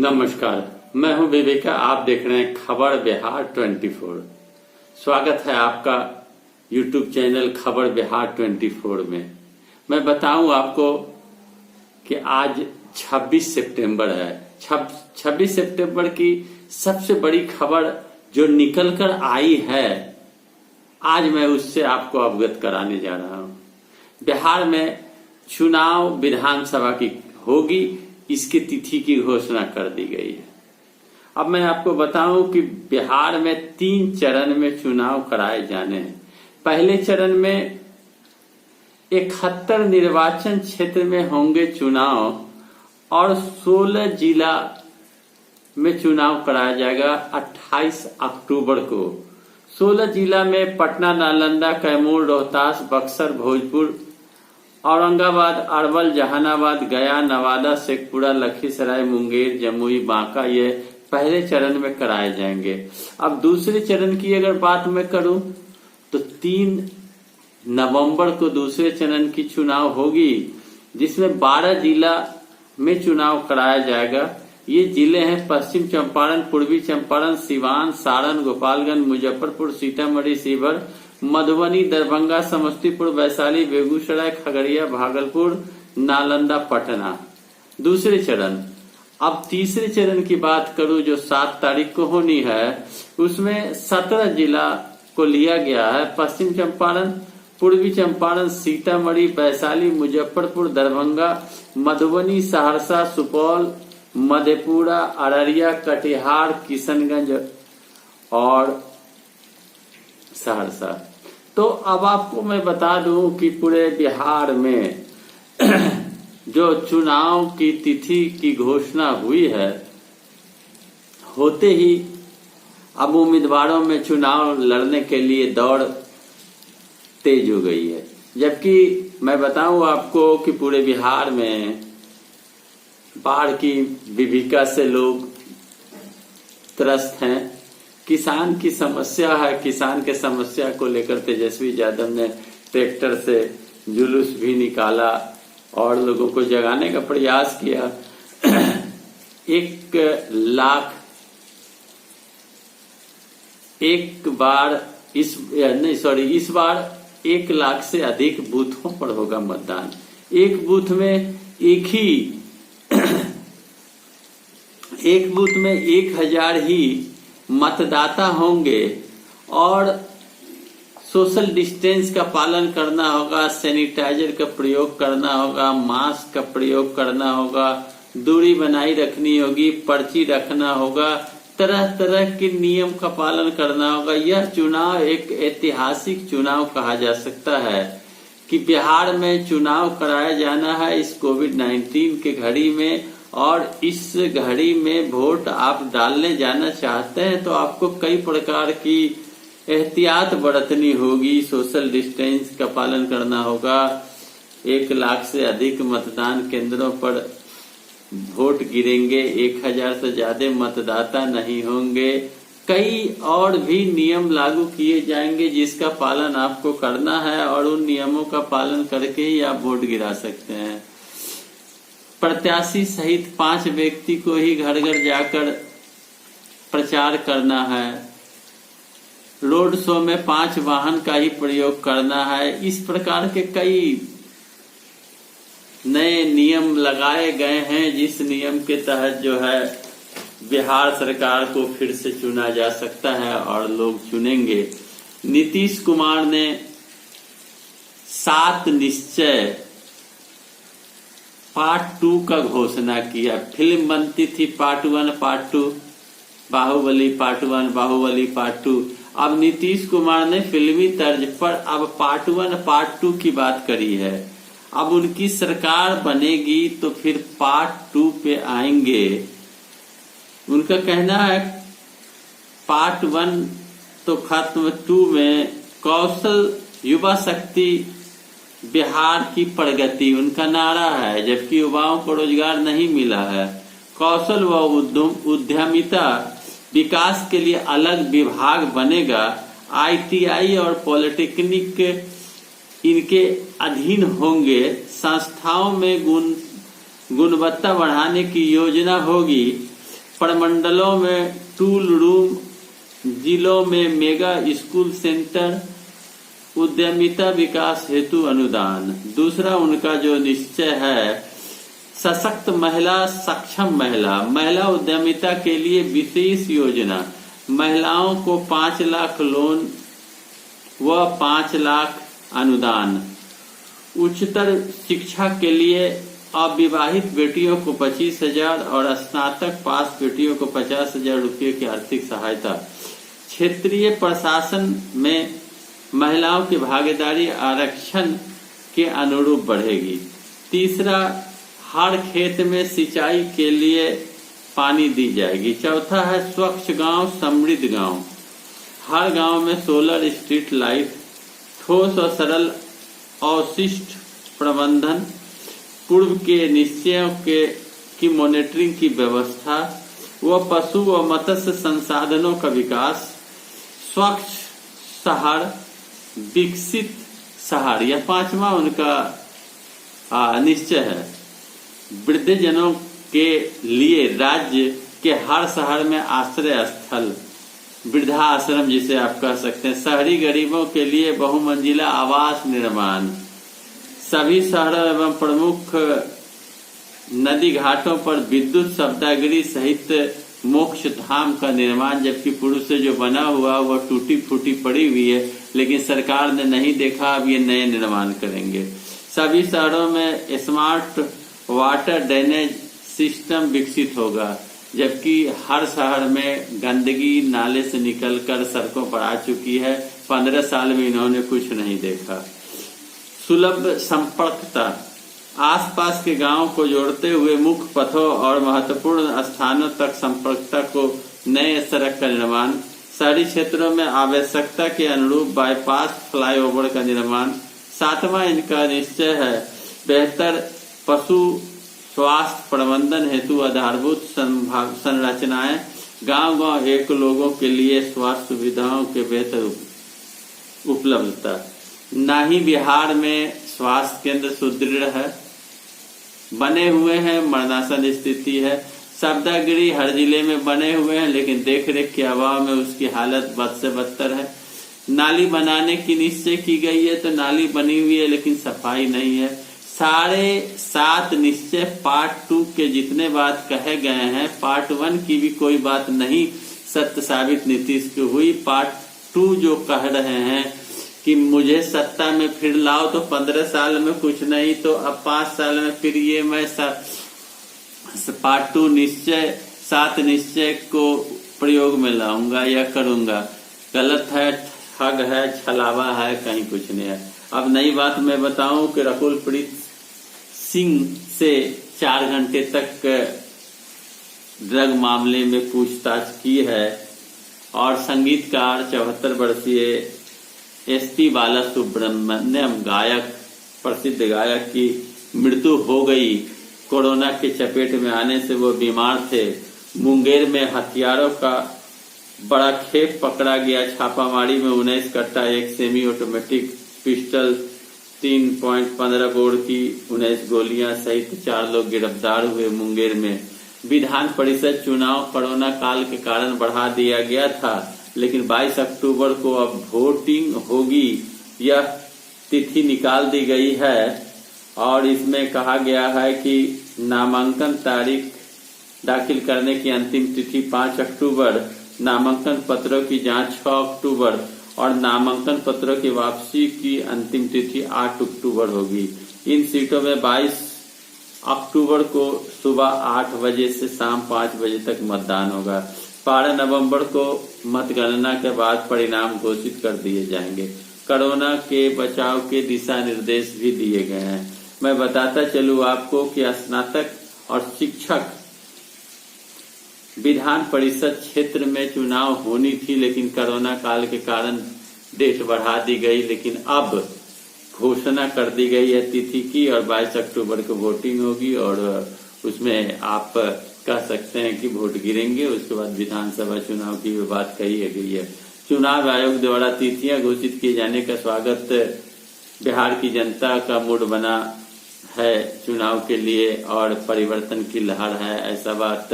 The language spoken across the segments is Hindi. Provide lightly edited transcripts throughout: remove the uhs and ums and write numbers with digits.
नमस्कार, मैं हूं विवेका। आप देख रहे हैं खबर बिहार 24। स्वागत है आपका YouTube चैनल खबर बिहार 24 में। मैं बताऊं आपको कि आज 26 सितंबर है। 26 सितंबर की सबसे बड़ी खबर जो निकल कर आई है, आज मैं उससे आपको अवगत कराने जा रहा हूं। बिहार में चुनाव विधानसभा की होगी, इसकी तिथि की घोषणा कर दी गई है। अब मैं आपको बताऊं कि बिहार में 3 चरण में चुनाव कराए जाने हैं। पहले चरण में 71 निर्वाचन क्षेत्र में होंगे चुनाव और 16 जिला में चुनाव कराया जाएगा 28 अक्टूबर को। 16 जिला में पटना, नालंदा, कैमूर, रोहतास, बक्सर, भोजपुर, औरंगाबाद, अरवल, जहानाबाद, गया, नवादा, शेखपुरा, लखीसराय, मुंगेर, जमुई, बांका ये पहले चरण में कराए जाएंगे। अब दूसरे चरण की अगर बात मैं करूं तो 3 नवंबर को दूसरे चरण की चुनाव होगी, जिसमें 12 जिला में चुनाव कराया जाएगा। ये जिले हैं पश्चिम चंपारण, पूर्वी चंपारण, सिवान, सारण, गोपालगंज, मुजफ्फरपुर, सीतामढ़ी, शिवहर, मधुबनी, दरभंगा, समस्तीपुर, वैशाली, बेगूसराय, खगड़िया, भागलपुर, नालंदा, पटना। दूसरे चरण। अब तीसरे चरण की बात करूं जो 7 तारीख को होनी है, उसमें 17 जिला को लिया गया है। पश्चिम चंपारण, पूर्वी चंपारण, सीतामढ़ी, वैशाली, मुजफ्फरपुर, दरभंगा, मधुबनी, सहरसा, सुपौल, मधेपुरा, अररिया, कटिहार, किशनगंज और सहरसा। तो अब आपको मैं बता दूं कि पूरे बिहार में जो चुनाव की तिथि की घोषणा हुई है, होते ही अब उम्मीदवारों में चुनाव लड़ने के लिए दौड़ तेज हो गई है। जबकि मैं बताऊं आपको कि पूरे बिहार में बाढ़ की विभीषिका से लोग त्रस्त हैं। किसान की समस्या है। किसान के समस्या को लेकर तेजस्वी यादव ने ट्रैक्टर से जुलूस भी निकाला और लोगों को जगाने का प्रयास किया। 1 बार 1 लाख से अधिक बूथों पर होगा मतदान। एक बूथ में 1000 ही मतदाता होंगे और सोशल डिस्टेंस का पालन करना होगा, सैनिटाइजर का प्रयोग करना होगा, मास्क का प्रयोग करना होगा, दूरी बनाई रखनी होगी, पर्ची रखना होगा, तरह तरह के नियम का पालन करना होगा। यह चुनाव एक ऐतिहासिक चुनाव कहा जा सकता है कि बिहार में चुनाव कराया जाना है इस कोविड-19 के घड़ी में। और इस घड़ी में वोट आप डालने जाना चाहते हैं तो आपको कई प्रकार की एहतियात बरतनी होगी। सोशल डिस्टेंस का पालन करना होगा। 1 लाख से अधिक मतदान केंद्रों पर वोट गिरेंगे। 1000 से ज्यादा मतदाता नहीं होंगे। कई और भी नियम लागू किए जाएंगे जिसका पालन आपको करना है और उन नियमों का पालन करके ही आप वोट गिरा सकते हैं। प्रत्याशी सहित 5 व्यक्ति को ही घर घर जाकर प्रचार करना है। रोड शो में 5 वाहन का ही प्रयोग करना है। इस प्रकार के कई नए नियम लगाए गए हैं, जिस नियम के तहत जो है बिहार सरकार को फिर से चुना जा सकता है और लोग चुनेंगे। नीतीश कुमार ने 7 निश्चय पार्ट 2 का घोषणा किया। फिल्म बनती थी part 1, part 2, Baahubali part 1, Baahubali part 2। अब नीतीश कुमार ने फिल्मी तर्ज पर अब पार्ट 1, पार्ट 2 की बात करी है। अब उनकी सरकार बनेगी तो फिर पार्ट 2 पे आएंगे। उनका कहना है पार्ट 1 तो खत्म, 2 में कौशल युवा शक्ति बिहार की प्रगति उनका नारा है, जबकि युवाओं को रोजगार नहीं मिला है। कौशल व उद्यमिता विकास के लिए अलग विभाग बनेगा। ITI और पॉलिटेक्निक इनके अधीन होंगे। संस्थाओं में गुणवत्ता बढ़ाने की योजना होगी। प्रमंडलों में टूल रूम, जिलों में मेगा स्कूल सेंटर, उद्यमिता विकास हेतु अनुदान। दूसरा उनका जो निश्चय है, सशक्त महिला, सक्षम महिला, महिला उद्यमिता के लिए विशेष योजना, महिलाओं को 5 लाख लोन व 5 लाख अनुदान। उच्चतर शिक्षा के लिए अविवाहित बेटियों को 25,000 और स्नातक पास बेटियों को 50,000 रुपये की आर्थिक सहायता। क्षेत्रीय प्रशासन में महिलाओं की भागीदारी आरक्षण के अनुरूप बढ़ेगी। तीसरा, हर खेत में सिंचाई के लिए पानी दी जाएगी। चौथा है स्वच्छ गांव समृद्ध गांव, हर गांव में सोलर स्ट्रीट लाइट, ठोस और सरल अवशिष्ट प्रबंधन, पूर्व के निश्चयों की मॉनिटरिंग की व्यवस्था व पशु व मत्स्य संसाधनों का विकास, स्वच्छ शहर, विकसित शहर। यह 5वां उनका निश्चय है। वृद्धजनों के लिए राज्य के हर शहर में आश्रय स्थल, वृद्धाश्रम जिसे आप कह सकते हैं। शहरी गरीबों के लिए बहुमंजिला आवास निर्माण, सभी शहरों एवं प्रमुख नदी घाटों पर विद्युत शब्दागिरी सहित मोक्ष धाम का निर्माण। जबकि पूर्व से जो बना हुआ वह टूटी फूटी पड़ी हुई है, लेकिन सरकार ने नहीं देखा, अब ये नए निर्माण करेंगे। सभी शहरों में स्मार्ट वाटर ड्रेनेज सिस्टम विकसित होगा, जबकि हर शहर में गंदगी नाले से निकलकर सड़कों पर आ चुकी है। 15 साल में इन्होंने कुछ नहीं देखा। सुलभ संपर्कता, आसपास के गांवों को जोड़ते हुए मुख्य पथों और महत्वपूर्ण स्थानों तक संपर्कता को नए सड़क का निर्माण। शहरी क्षेत्रों में आवश्यकता के अनुरूप बाईपास फ्लाईओवर का निर्माण। 7वां इनका निश्चय है, बेहतर पशु स्वास्थ्य प्रबंधन हेतु आधारभूत संरचनाएं, गांव-गांव एक लोगों के लिए स्वास्थ्य सुविधाओं के बेहतर उपलब्धता। ना ही बिहार में स्वास्थ्य केंद्र सुदृढ़ है, बने हुए हैं, मरणासन स्थिति है। शब्दागिरी हर जिले में बने हुए हैं, लेकिन देखरेख के अभाव में उसकी हालत बद से बदतर है। नाली बनाने की निश्चय की गई है तो नाली बनी हुई है, लेकिन सफाई नहीं है। 7.5 निश्चय पार्ट 2 के जितने बात कहे गए हैं, पार्ट 1 की भी कोई बात नहीं सत्य साबित नीतीश की हुई। पार्ट 2 जो कह रहे हैं कि मुझे सत्ता में फिर लाओ, तो 15 साल में कुछ नहीं तो अब 5 साल में फिर ये मैं पार्ट 2 निश्चय 7 निश्चय को प्रयोग में लाऊंगा या करूंगा। गलत है, ठग है, छलावा है, कहीं कुछ नहीं है। अब नई बात मैं बताऊं कि रकुल प्रीत सिंह से 4 घंटे तक ड्रग मामले में पूछताछ की है और संगीतकार 74 वर्षीय एसपी बालासुब्रमण्यम गायक, प्रसिद्ध गायक की मृत्यु हो गई। कोरोना के चपेट में आने से वो बीमार थे। मुंगेर में हथियारों का बड़ा खेप पकड़ा गया। छापामारी में 19 कट्टा एक सेमी ऑटोमेटिक पिस्टल, 3.15 बोर की 19 गोलियां सहित 4 लोग गिरफ्तार हुए। मुंगेर में विधान परिषद चुनाव कोरोना काल के कारण बढ़ा दिया गया था, लेकिन 22 अक्टूबर को अब वोटिंग होगी, यह तिथि निकाल दी गई है। और इसमें कहा गया है कि नामांकन तारीख दाखिल करने की अंतिम तिथि 5 अक्टूबर, नामांकन पत्रों की जांच 6 अक्टूबर और नामांकन पत्रों की वापसी की अंतिम तिथि 8 अक्टूबर होगी। इन सीटों में 22 अक्टूबर को सुबह 8 बजे से शाम 5 बजे तक मतदान होगा। 12 नवंबर को मतगणना के बाद परिणाम घोषित कर दिए जाएंगे। कोरोना के बचाव के दिशा निर्देश भी दिए गए हैं। मैं बताता चलूं आपको कि स्नातक और शिक्षक विधान परिषद क्षेत्र में चुनाव होनी थी, लेकिन कोरोना काल के कारण डेट बढ़ा दी गई। लेकिन अब घोषणा कर दी गई है तिथि की और 22 अक्टूबर को वोटिंग होगी और उसमें आप कह सकते हैं कि वोट गिरेंगे। उसके बाद विधानसभा चुनाव की भी बात कही गई है। चुनाव आयोग द्वारा तिथियां घोषित किए जाने का स्वागत बिहार की जनता का मूड बना है चुनाव के लिए और परिवर्तन की लहर है, ऐसा बात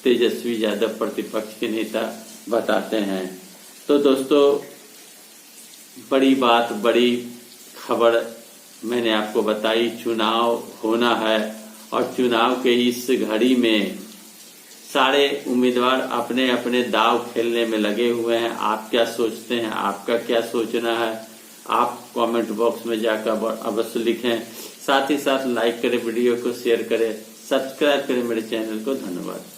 तेजस्वी यादव प्रतिपक्ष के नेता बताते हैं। तो दोस्तों, बड़ी बात, बड़ी खबर मैंने आपको बताई। चुनाव होना है और चुनाव के इस घड़ी में सारे उम्मीदवार अपने अपने दांव खेलने में लगे हुए हैं। आप क्या सोचते हैं? आपका क्या सोचना है? आप कमेंट बॉक्स में जाकर अवश्य लिखें। साथ ही साथ लाइक करें, वीडियो को शेयर करें, सब्सक्राइब करें मेरे चैनल को। धन्यवाद।